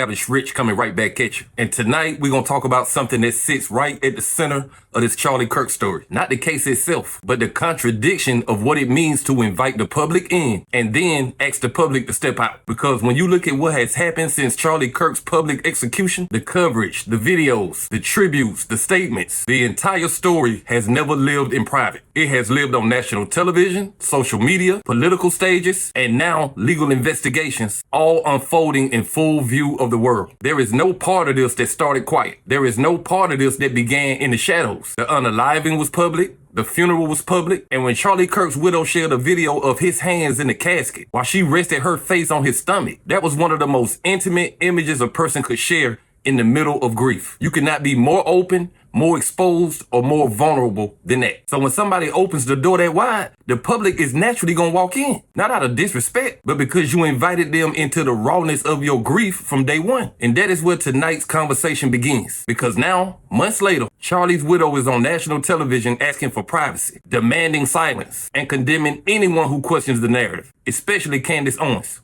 R.I.C.H coming right back at you. And tonight we're going to talk about something that sits right at the center of this Charlie Kirk story. Not the case itself, but the contradiction of what it means to invite the public in and then ask the public to step out. Because when you look at what has happened since Charlie Kirk's public execution, the coverage, the videos, the tributes, the statements, the entire story has never lived in private. It has lived on national television, social media, political stages, and now legal investigations, all unfolding in full view of the world. There is no part of this that started quiet. There is no part of this that began in the shadows. The unaliving was public. The funeral was public, and when Charlie Kirk's widow shared a video of his hands in the casket while she rested her face on his stomach, that was one of the most intimate images a person could share in the middle of grief. You cannot be more open, more exposed, or more vulnerable than that. So when somebody opens the door that wide, the public is naturally gonna walk in. Not out of disrespect, but because you invited them into the rawness of your grief from day one. And that is where tonight's conversation begins. Because now, months later, Charlie's widow is on national television asking for privacy, demanding silence, and condemning anyone who questions the narrative, especially Candace Owens.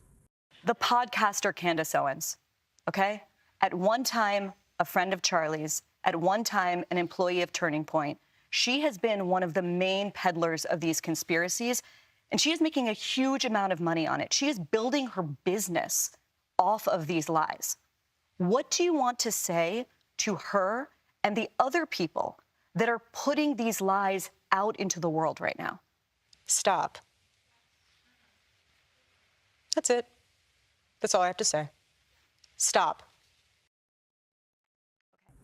The podcaster Candace Owens, okay? At one time, a friend of Charlie's, at one time, an employee of Turning Point. She has been one of the main peddlers of these conspiracies, and she is making a huge amount of money on it. She is building her business off of these lies. What do you want to say to her and the other people that are putting these lies out into the world right now? Stop. That's it. That's all I have to say. Stop.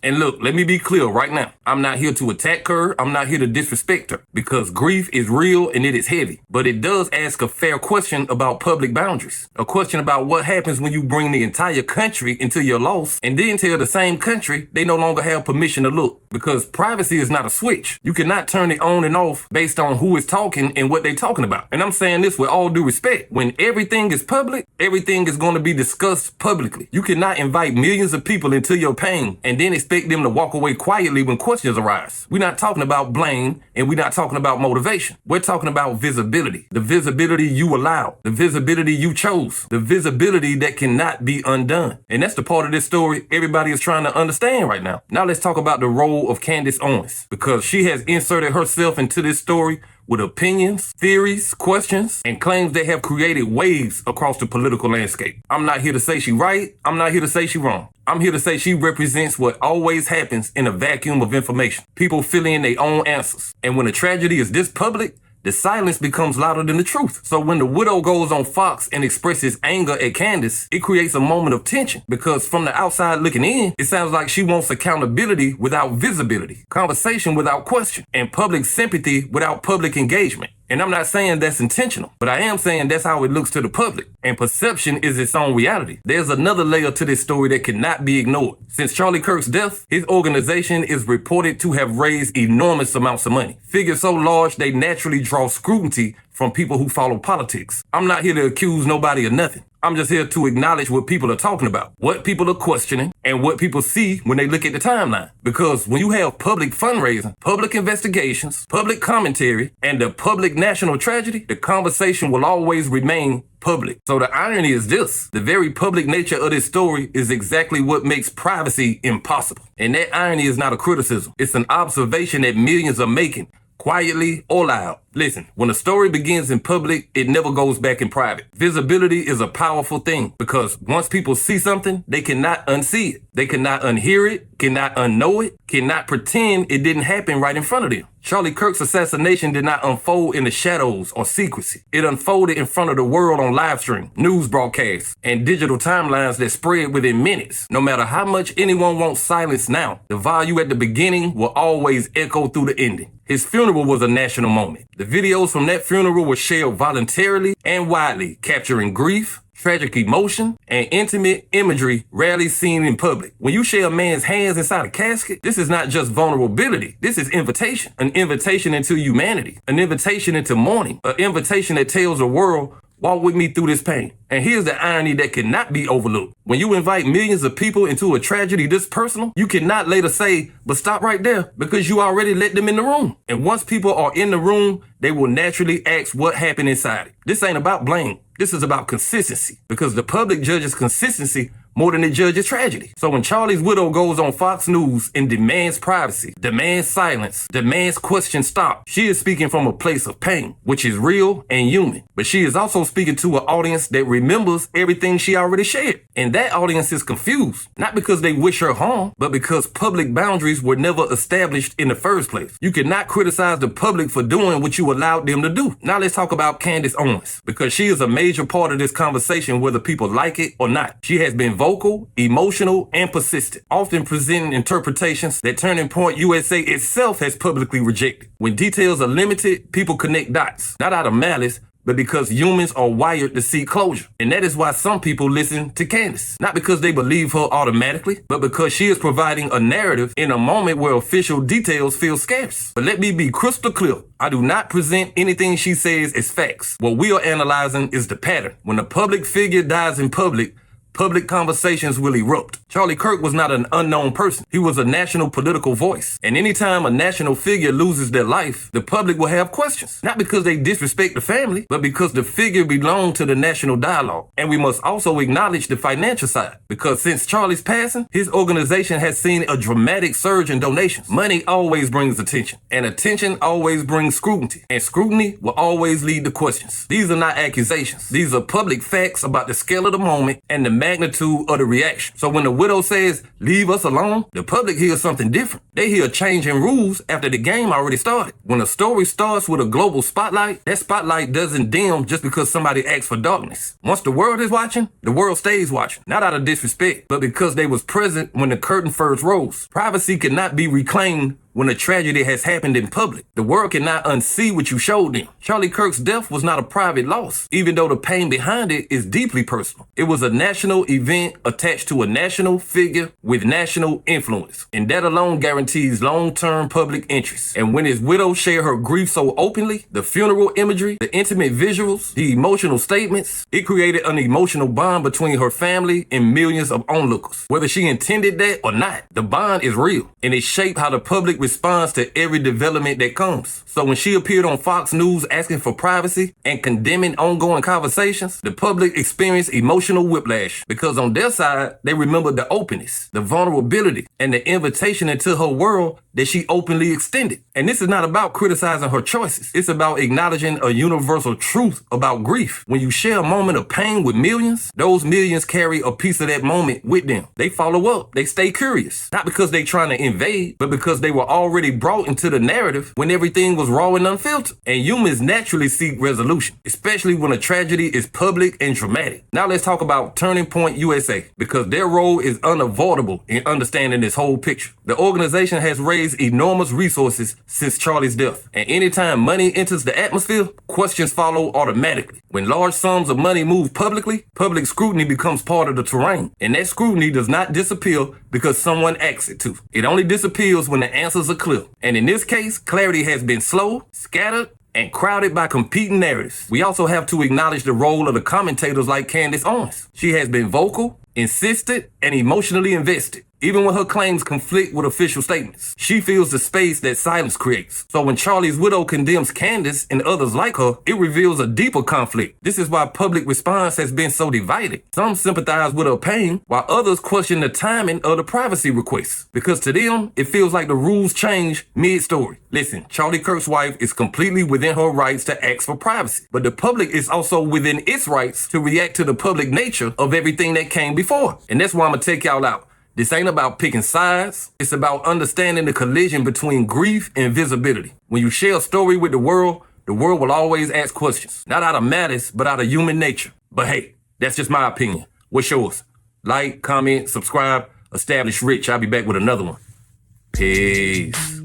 And look, let me be clear right now. I'm not here to attack her. I'm not here to disrespect her because grief is real and it is heavy. But it does ask a fair question about public boundaries. A question about what happens when you bring the entire country into your loss and then tell the same country they no longer have permission to look. Because privacy is not a switch. You cannot turn it on and off based on who is talking and what they're talking about. And I'm saying this with all due respect. When everything is public, everything is going to be discussed publicly. You cannot invite millions of people into your pain and then expect them to walk away quietly when questions arise. We're not talking about blame and we're not talking about motivation. We're talking about visibility. The visibility you allowed. The visibility you chose. The visibility that cannot be undone. And that's the part of this story everybody is trying to understand right now. Now let's talk about the role of Candace Owens, because she has inserted herself into this story with opinions, theories, questions, and claims that have created waves across the political landscape. I'm not here to say she right. I'm not here to say she wrong. I'm here to say she represents what always happens in a vacuum of information. People fill in their own answers. And when a tragedy is this public, the silence becomes louder than the truth. So when the widow goes on Fox and expresses anger at Candace, it creates a moment of tension because from the outside looking in, it sounds like she wants accountability without visibility, conversation without question, and public sympathy without public engagement. And I'm not saying that's intentional, but I am saying that's how it looks to the public. And perception is its own reality. There's another layer to this story that cannot be ignored. Since Charlie Kirk's death, his organization is reported to have raised enormous amounts of money. Figures so large they naturally draw scrutiny from people who follow politics. I'm not here to accuse nobody of nothing. I'm just here to acknowledge what people are talking about, what people are questioning, and what people see when they look at the timeline. Because when you have public fundraising, public investigations, public commentary, and the public national tragedy, the conversation will always remain public. So the irony is this: the very public nature of this story is exactly what makes privacy impossible. And that irony is not a criticism. It's an observation that millions are making, quietly or loud. Listen, when a story begins in public, it never goes back in private. Visibility is a powerful thing because once people see something, they cannot unsee it. They cannot unhear it, cannot unknow it, cannot pretend it didn't happen right in front of them. Charlie Kirk's assassination did not unfold in the shadows or secrecy. It unfolded in front of the world on live stream, news broadcasts, and digital timelines that spread within minutes. No matter how much anyone wants silence now, the value at the beginning will always echo through the ending. His funeral was a national moment. The videos from that funeral were shared voluntarily and widely, capturing grief, tragic emotion, and intimate imagery rarely seen in public. When you share a man's hands inside a casket, this is not just vulnerability. This is invitation. An invitation into humanity. An invitation into mourning. An invitation that tells the world, walk with me through this pain. And here's the irony that cannot be overlooked. When you invite millions of people into a tragedy this personal, you cannot later say, but stop right there, because you already let them in the room. And once people are in the room, they will naturally ask what happened inside it. This ain't about blame. This is about consistency, because the public judges consistency more than it judges tragedy. So when Charlie's widow goes on Fox News and demands privacy, demands silence, demands questions stop, she is speaking from a place of pain, which is real and human. But she is also speaking to an audience that remembers everything she already shared. And that audience is confused, not because they wish her harm, but because public boundaries were never established in the first place. You cannot criticize the public for doing what you allowed them to do. Now let's talk about Candace Owens, because she is a major part of this conversation whether people like it or not. She has been vocal, emotional, and persistent, often presenting interpretations that Turning Point USA itself has publicly rejected. When details are limited, people connect dots, not out of malice, but because humans are wired to seek closure. And that is why some people listen to Candace. Not because they believe her automatically, but because she is providing a narrative in a moment where official details feel scarce. But let me be crystal clear. I do not present anything she says as facts. What we are analyzing is the pattern. When a public figure dies in public conversations will erupt. Charlie Kirk was not an unknown person. He was a national political voice. And anytime a national figure loses their life, the public will have questions. Not because they disrespect the family, but because the figure belonged to the national dialogue. And we must also acknowledge the financial side. Because since Charlie's passing, his organization has seen a dramatic surge in donations. Money always brings attention. And attention always brings scrutiny. And scrutiny will always lead to questions. These are not accusations. These are public facts about the scale of the moment and the magnitude of the reaction. So when the widow says, leave us alone, the public hears something different. They hear a change in rules after the game already started. When a story starts with a global spotlight, that spotlight doesn't dim just because somebody asks for darkness. Once the world is watching, the world stays watching. Not out of disrespect, but because they was present when the curtain first rose. Privacy cannot be reclaimed when a tragedy has happened in public. The world cannot unsee what you showed them. Charlie Kirk's death was not a private loss, even though the pain behind it is deeply personal. It was a national event attached to a national figure with national influence, and that alone guarantees long-term public interest. And when his widow shared her grief so openly, the funeral imagery, the intimate visuals, the emotional statements, it created an emotional bond between her family and millions of onlookers. Whether she intended that or not, the bond is real, and it shaped how the public responds to every development that comes. So when she appeared on Fox News asking for privacy and condemning ongoing conversations, the public experienced emotional whiplash because on their side, they remembered the openness, the vulnerability, and the invitation into her world that she openly extended. And this is not about criticizing her choices. It's about acknowledging a universal truth about grief. When you share a moment of pain with millions, those millions carry a piece of that moment with them. They follow up. They stay curious. Not because they're trying to invade, but because they were already brought into the narrative when everything was raw and unfiltered. And humans naturally seek resolution, especially when a tragedy is public and dramatic. Now let's talk about Turning Point USA, because their role is unavoidable in understanding this whole picture. The organization has raised enormous resources since Charlie's death. And anytime money enters the atmosphere, questions follow automatically. When large sums of money move publicly, public scrutiny becomes part of the terrain. And that scrutiny does not disappear because someone asks it to. It only disappears when the answers are clear. And in this case, clarity has been slow, scattered, and crowded by competing narratives. We also have to acknowledge the role of the commentators like Candace Owens. She has been vocal, insistent, and emotionally invested. Even when her claims conflict with official statements, she feels the space that silence creates. So when Charlie's widow condemns Candace and others like her, it reveals a deeper conflict. This is why public response has been so divided. Some sympathize with her pain, while others question the timing of the privacy requests. Because to them, it feels like the rules change mid-story. Listen, Charlie Kirk's wife is completely within her rights to ask for privacy. But the public is also within its rights to react to the public nature of everything that came before. And that's why I'm gonna take y'all out. This ain't about picking sides. It's about understanding the collision between grief and visibility. When you share a story with the world will always ask questions. Not out of malice, but out of human nature. But hey, that's just my opinion. What's yours? Like, comment, subscribe, establish rich. I'll be back with another one. Peace.